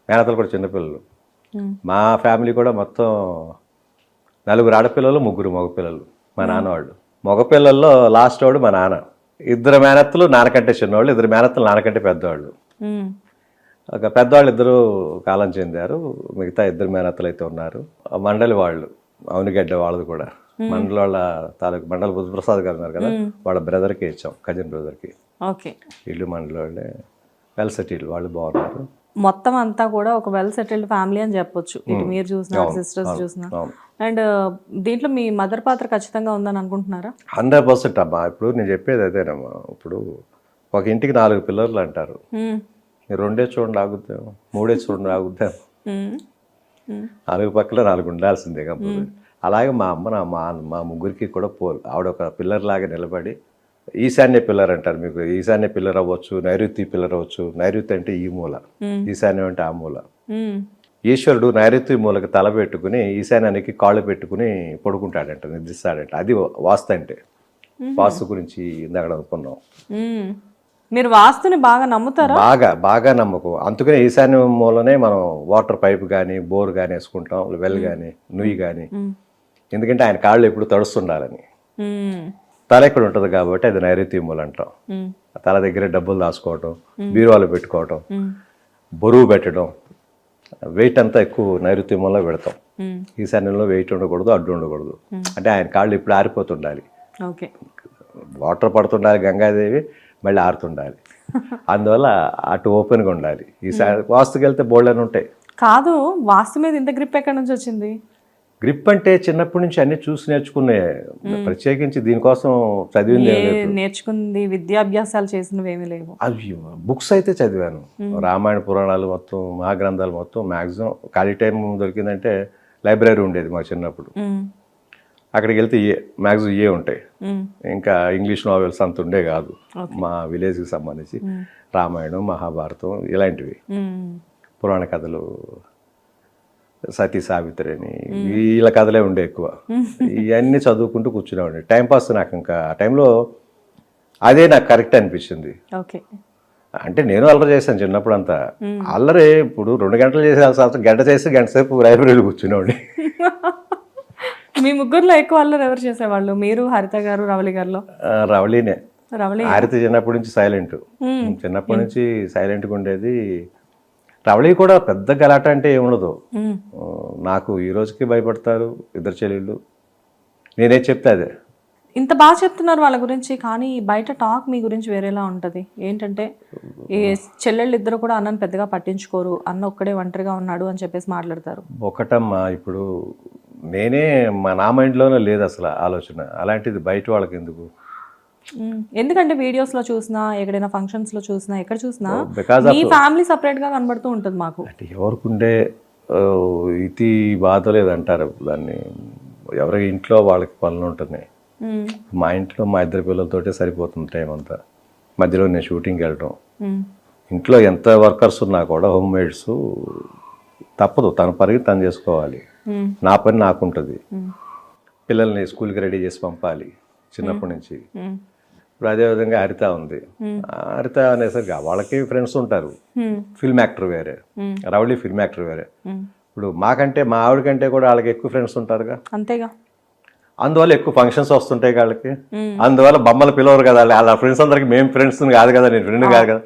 మేనతలు కూడా చిన్నపిల్లలు. మా ఫ్యామిలీ కూడా మొత్తం 4 ఆడపిల్లలు 3 మగపిల్లలు మా నాన్న వాళ్ళు. మగపిల్లల్లో లాస్ట్ వాడు మా నాన్న. 2 మేనత్తలు నాన్నకంటే చిన్నవాళ్ళు, 2 మేనత్తలు నాన్నకంటే పెద్దవాళ్ళు. ఒక పెద్దవాళ్ళు 2 కాలం చెందారు, మిగతా 2 మేనత్తలు అయితే ఉన్నారు. మండలి వాళ్ళు అవునిగడ్డ వాళ్ళది కూడా మండలి వాళ్ళ తాలూకు మండలి బుద్ధప్రసాద్ గారు ఉన్నారు కదా, వాళ్ళ బ్రదర్కి ఇచ్చాం, కజిన్ బ్రదర్కి. ఓకే, ఇల్లు మండలి వాళ్ళే వెల్ సెటిల్డ్, వాళ్ళు బాగున్నారు. మొత్తం అంతా కూడా ఒక వెల్ సెటిల్డ్ ఫ్యామిలీ అని చెప్పొచ్చు. ఇటు మీరు చూసినా సిస్టర్స్ చూసినా. అండ్ దీంట్లో మీ మదర్ పాత్ర ఖచ్చితంగా ఉందని అనుకుంటున్నారా? 100% అమ్మా. ఇప్పుడు నేను చెప్పేది అదేనమ్మా. ఇప్పుడు ఒక ఇంటికి 4 పిల్లర్లు అంటారు. 2 చూడండి ఆగుద్దాం, 3 చూడండి ఆగుద్దాం, 4 పక్కల 4 ఉండాల్సిందే కంపల్సరీ. అలాగే మా అమ్మ మా ముగ్గురికి కూడా ఆవిడ ఒక పిల్లర్ లాగా నిలబడి, ఈశాన్య పిల్లర్ అంటారు. మీకు ఈశాన్య పిల్లర్ అవ్వచ్చు, నైరుతి పిల్లర్ అవ్వచ్చు. నైరుతి అంటే ఈ మూల, ఈశాన్యం అంటే ఆ మూల. ఈశ్వరుడు నైరుతి మూలకి తల పెట్టుకుని ఈశాన్యానికి కాళ్ళు పెట్టుకుని పడుకుంటాడంట, నిద్రిస్తాడంట. అది వాస్తు అంటే. వాస్తు గురించి ఇందాక అనుకున్నాం. మీరు వాస్తుని బాగా నమ్ముతారా? బాగా నమ్మకం. అందుకనే ఈశాన్య మూలనే మనం వాటర్ పైప్ కానీ బోర్ కానీ వేసుకుంటాం, వెల్ కానీ నుయ్యి కానీ. ఎందుకంటే ఆయన కాళ్ళు ఎప్పుడు తడుస్తుండాలని. తల ఎక్కడ ఉంటుంది కాబట్టి అది నైరుతి మూల అంటాం. తల దగ్గర డబ్బులు దాచుకోవటం, బీరువాలు పెట్టుకోవటం, బరువు పెట్టడం, వెయిట్ అంతా ఎక్కువ నైరుతి మూలలో పెడతాం. ఈశాన్యంలో వెయిట్ ఉండకూడదు, అడ్డు ఉండకూడదు. అంటే ఆయన కాళ్ళు ఇప్పుడు ఆరిపోతుండాలి, వాటర్ పడుతుండాలి, గంగాదేవి మళ్ళీ ఆరుతుండాలి. అందువల్ల అటు ఓపెన్గా ఉండాలి. వాస్తుకి వెళ్తే బోల్డ్ అని ఉంటాయి. కాదు, వాస్తు మీద ఇంత గ్రిప్ ఎక్కడి నుంచి వచ్చింది? గ్రిప్ అంటే చిన్నప్పటి నుంచి అన్ని చూసి నేర్చుకునే, ప్రత్యేకించి దీనికోసం చదివింది నేర్చుకుంది, విద్యాభ్యాసాలు చేసినవి ఏమీ లేవు. అవి బుక్స్ అయితే చదివాను. రామాయణ పురాణాలు మొత్తం, మహాగ్రంథాలు మొత్తం మ్యాక్సిమం. ఖాళీ టైం దొరికిందంటే లైబ్రరీ ఉండేది మా చిన్నప్పుడు. అక్కడికి వెళ్తే మ్యాక్సిమం ఉంటాయి. ఇంకా ఇంగ్లీష్ నావెల్స్ అంత ఉండే కాదు మా విలేజ్కి సంబంధించి. రామాయణం, మహాభారతం ఇలాంటివి, పురాణ కథలు, సతీ సావిత్రి అని వీళ్ళ కథలే ఉండే ఎక్కువ. ఇవన్నీ చదువుకుంటూ కూర్చునేవాడిని. టైంపాస్. నాకు ఇంకా ఆ టైంలో అదే నాకు కరెక్ట్ అనిపించింది. అంటే నేను అల్లరి చేశాను చిన్నప్పుడు అంతా. అల్లరి ఇప్పుడు 2 గంటలు చేసే గంట చేసి గంట సేపు లైబ్రరీలో కూర్చునేవాడిని. మీ ముగ్గురులో ఎక్కువ అల్లరి ఎవరు చేసేవాళ్ళు? మీరు, హరిత గారు, రవళి గారిలో? రవళినే. హరిత చిన్నప్పటి నుంచి సైలెంట్, చిన్నప్పటి నుంచి సైలెంట్గా ఉండేది. రవళి కూడా పెద్ద గలాట అంటే ఏముండదు. నాకు ఈ రోజుకి భయపడతారు 2 చెల్లెళ్ళు. నేనే చెప్తే అదే. ఇంత బాగా చెప్తున్నారు వాళ్ళ గురించి, కానీ బయట టాక్ మీ గురించి వేరేలా ఉంటుంది. ఏంటంటే ఈ చెల్లెళ్ళు 2 కూడా అన్నను పెద్దగా పట్టించుకోరు, అన్న ఒక్కడే ఒంటరిగా ఉన్నాడు అని చెప్పేసి మాట్లాడతారు. ఒకటమ్మా, ఇప్పుడు నేనే నా మైండ్లోనే లేదు అసలు ఆలోచన. అలాంటిది బయట వాళ్ళకి ఎందుకు? ఎందుకంటే వీడియోస్ లో చూసినా, ఎక్కడైనా ఫంక్షన్స్ లో చూసినా, ఎక్కడ చూసినా మీ ఫ్యామిలీ సపరేట్ గా కనబడుతూ ఉంటుంది మాకు. అంటే ఎవరికుండే ఇది బాధ లేదంటారు దాన్ని. ఎవరి ఇంట్లో వాళ్ళకి పనులు ఉంటున్నాయి. మా ఇంట్లో మా 2 పిల్లలతోటే సరిపోతుంది టైం అంతా. మధ్యలో నేను షూటింగ్కి వెళ్ళటం. ఇంట్లో ఎంత వర్కర్స్ ఉన్నా కూడా హోమ్ మేడ్స్ తప్పదు, తన పరిగి తను చేసుకోవాలి. నా పని నాకుంటుంది. పిల్లల్ని స్కూల్కి రెడీ చేసి పంపాలి చిన్నప్పటి నుంచి. ఇప్పుడు అదేవిధంగా హరిత ఉంది. హరిత అనేసరికి వాళ్ళకి ఫ్రెండ్స్ ఉంటారు. ఫిల్మ్ యాక్టర్ వేరే, రవళి ఫిల్మ్ యాక్టర్ వేరే. ఇప్పుడు మాకంటే, మా ఆవిడకంటే కూడా వాళ్ళకి ఎక్కువ ఫ్రెండ్స్ ఉంటారుగా. అంతేగా. అందువల్ల ఎక్కువ ఫంక్షన్స్ వస్తుంటాయి వాళ్ళకి. అందువల్ల బొమ్మలు పిలవరు కదా వాళ్ళ ఫ్రెండ్స్ అందరికి. మేము ఫ్రెండ్స్ కాదు కదా, నేను ఫ్రెండ్ కాదు కదా.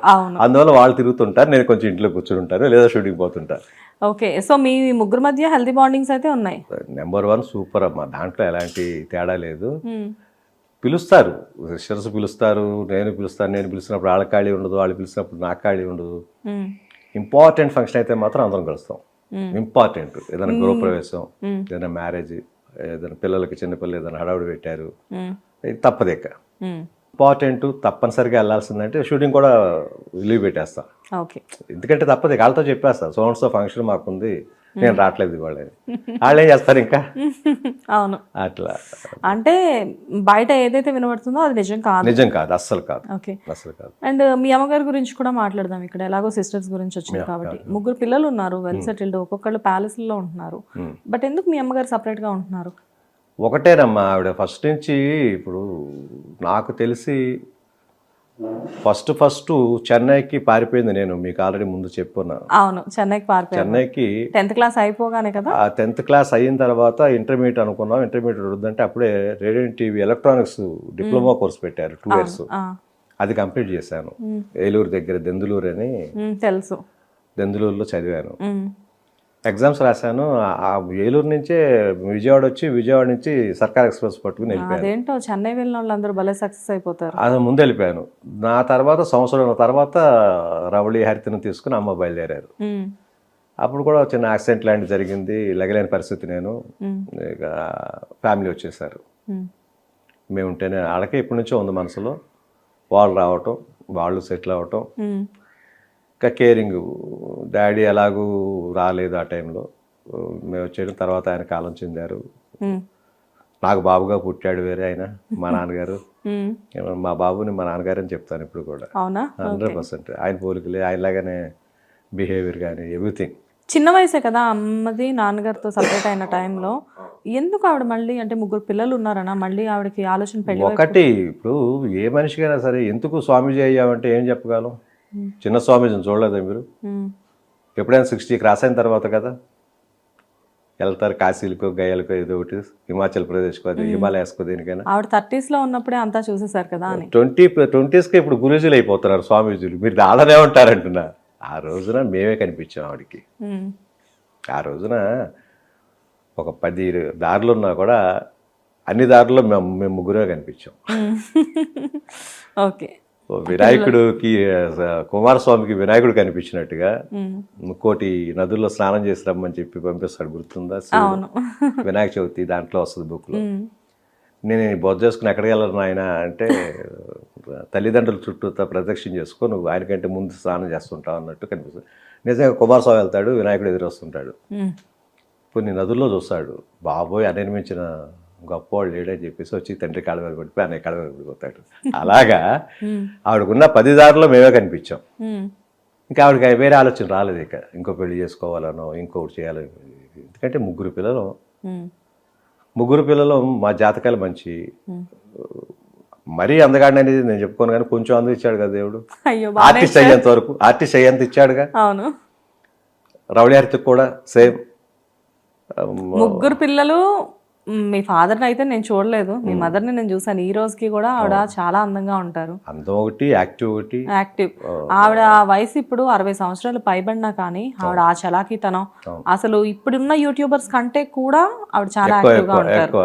అందువల్ల వాళ్ళు తిరుగుతుంటారు, నేను కొంచెం ఇంట్లో కూర్చుని ఉంటాను, లేదా షూటింగ్ పోతుంటారు. ఓకే, సో మీ ముగ్గురు మధ్య హెల్తీ బాండింగ్స్ అయితే ఉన్నాయి. నెంబర్ 1 సూపర్ అమ్మా. దాంట్లో ఎలాంటి తేడా లేదు. పిలుస్తారు, సిస్టర్స్ పిలుస్తారు, నేను పిలుస్తాను. నేను పిలిచినప్పుడు వాళ్ళ ఖాళీ ఉండదు, వాళ్ళు పిలిచినప్పుడు నాకు ఖాళీ ఉండదు. ఇంపార్టెంట్ ఫంక్షన్ అయితే మాత్రం అందరం కలుస్తాం. ఇంపార్టెంట్ ఏదైనా గృహప్రవేశం, ఏదైనా మ్యారేజ్, ఏదైనా పిల్లలకి చిన్నపిల్లలు ఏదైనా హడావుడి పెట్టారు, తప్పదేక ఇంపార్టెంట్ తప్పనిసరిగా వెళ్ళాల్సిందంటే షూటింగ్ కూడా లీవ్ పెట్టేస్తా. ఎందుకంటే తప్పదు, వాళ్ళతో చెప్పేస్తా సో ఫంక్షన్ మాకుంది, నేను రావట్లేదు ఇవాళ. వాళ్ళు ఏం చేస్తారు ఇంకా. అవును, అట్లా. అంటే బయట ఏదైతే వినబడుతుందో అది నిజం కాదు. నిజం కాదు, అస్సలు కాదు. ఓకే, అస్సలు కాదు. అండ్ మీ అమ్మగారి గురించి కూడా మాట్లాడదాం. ఇక్కడ ఎలాగో సిస్టర్స్ గురించి వచ్చింది కాబట్టి, 3 పిల్లలు ఉన్నారు, వెల్ సెటిల్డ్, ఒక్కొక్కళ్ళు ప్యాలెస్లో ఉంటున్నారు. బట్ ఎందుకు మీ అమ్మగారు సపరేట్గా ఉంటున్నారు? ఒకటేనమ్మా, ఆవిడ ఫస్ట్ నుంచి ఇప్పుడు నాకు తెలిసి ఫస్ట్ చెన్నైకి పారిపోయింది నేను, మీకు ఆల్రెడీ ముందు చెప్పున్నాను. అవును, చెన్నైకి పారిపోయారు. చెన్నైకి 10th క్లాస్ అయిపోగానే కదా. ఆ 10th క్లాస్ అయిన తర్వాత ఇంటర్మీడియట్ అనుకున్నాం. ఇంటర్మీడియట్ వద్దంటే అప్పుడే radio TV electronics diploma course పెట్టారు 2 years. అది కంప్లీట్ చేశాను. ఏలూరు దగ్గర దెందులూరు అని, తెలుసు, దెందులూరులో చదివాను. ఎగ్జామ్స్ రాశాను. ఆ ఏలూరు నుంచే విజయవాడ నుంచి సర్కార్ ఎక్స్ప్రెస్ పట్టుకుని వెళ్ళిపోయాను. అదేంటో చెన్నై వెళ్ళిన వాళ్ళందరూ భలే సక్సెస్ అయిపోతారు. అది ముందు వెళ్ళిపోయాను. నా తర్వాత సంవత్సరం తర్వాత రవళి హరితను తీసుకుని అమ్మ బయలుదేరారు. అప్పుడు కూడా చిన్న యాక్సిడెంట్ లాంటిది జరిగింది, లెగలేని పరిస్థితి. నేను ఇక ఫ్యామిలీ వచ్చేసారు. మేము ఉంటేనే వాళ్ళకే ఇప్పటి నుంచో ఉంది మనసులో. వాళ్ళు రావటం, వాళ్ళు సెటిల్ అవ్వటం, ఇంకా కేరింగ్. డాడీ ఎలాగూ రాలేదు ఆ టైంలో. మేము వచ్చేయడం తర్వాత ఆయన కాలం చెందారు. నాకు బాబుగా పుట్టాడు వేరే ఆయన, మా నాన్నగారు. మా బాబుని మా నాన్నగారు అని చెప్తాను ఇప్పుడు కూడా. 100%. ఆయన పోలికలే, ఆయనలాగానే బిహేవియర్ కానీ ఎవ్రీథింగ్. చిన్న వయసే కదా అమ్మది, నాన్నగారితో సపరేట్ అయిన టైంలో ఎందుకు ఆవిడ మళ్ళీ, అంటే 3 పిల్లలు ఉన్నారనా, మళ్ళీ ఆవిడకి ఆలోచన పెళ్ళి? ఒకటి, ఇప్పుడు ఏ మనిషికైనా సరే ఎందుకు స్వామీజీ అయ్యామంటే ఏం చెప్పగలం? చిన్న స్వామీజీని చూడలేదా మీరు? ఎప్పుడైనా 60 క్రాస్ అయిన తర్వాత కదా వెళ్తారు, కాశీలకో గయాలకో ఏదో ఒకటి, హిమాచల్ ప్రదేశ్కో, అది హిమాలయాస్కో, దేనికైనా. ఆవిడ 30s లో ఉన్నప్పుడే అంతా చూసేశారు కదా అని. 20s ఇప్పుడు గురూజీలు అయిపోతున్నారు స్వామీజీలు. మీరు దాడనే ఉంటారంటున్నా. ఆ రోజున మేమే కనిపించాం ఆవిడకి. ఆ రోజున ఒక 10 దారులు ఉన్నా కూడా అన్ని దారుల్లో మేము ముగ్గురే కనిపించాం. ఓకే. వినాయకుడికి, కుమారస్వామికి వినాయకుడు కనిపించినట్టుగా 1,000 నదుల్లో స్నానం చేసి రమ్మని చెప్పి పంపిస్తాడు, గుర్తుందా? వినాయక చవితి దాంట్లో వస్తుంది బుక్లో. నేను బొద్ద చేసుకుని ఎక్కడికి వెళ్ళను ఆయన అంటే, తల్లిదండ్రుల చుట్టూ ప్రదక్షిణ చేసుకో, నువ్వు ఆయనకంటే ముందు స్నానం చేస్తుంటావు అన్నట్టు కనిపిస్తుంది. నిజంగా కుమారస్వామి వెళ్తాడు, వినాయకుడు ఎదురు వస్తుంటాడు. కొన్ని నదుల్లో చూస్తాడు, బాబోయ్ అనిర్మించిన గొప్పవాళ్ళు లేడని చెప్పేసి వచ్చి తండ్రి కాళ్ళ మీద పడిపోయి అన్నయ్య కాళ్ళ మీద పడిపోతాడు. అలాగా ఆవిడకున్న 10 దారుల్లో మేమే కనిపించాం. ఇంకా ఆవిడకి వేరే ఆలోచన రాలేదు. ఇక ఇంకో పెళ్లి చేసుకోవాలనో ఇంకొకటి చేయాలని. ఎందుకంటే 3 పిల్లలు. 3 పిల్లలు మా జాతకాలు మంచి. మరీ అందగాడిని అనేది నేను చెప్పుకోను, కానీ కొంచెం అందం ఇచ్చాడు కదా దేవుడు. ఆర్టిస్ట్ అయ్యేంత వరకు, ఆర్టిస్ట్ అయ్యేంత ఇచ్చాడుగా. అవును. రవళి హరితకు కూడా సేమ్. 3 పిల్లలు. మీ ఫాదర్ని అయితే నేను చూడలేదు, మీ మదర్ని నేను చూసాను. ఈ రోజుకి కూడా ఆవిడ చాలా అందంగా ఉంటారు. అందం ఒకటి, యాక్టివ్ ఒకటి. యాక్టివ్. ఆవిడ వయసు ఇప్పుడు 60 సంవత్సరాలు పైబడినా కానీ ఆవిడ ఆ చలాకీతనం అసలు ఇప్పుడున్న యూట్యూబర్స్ కంటే కూడా ఆవిడ చాలా యాక్టివ్గా ఉంటారు.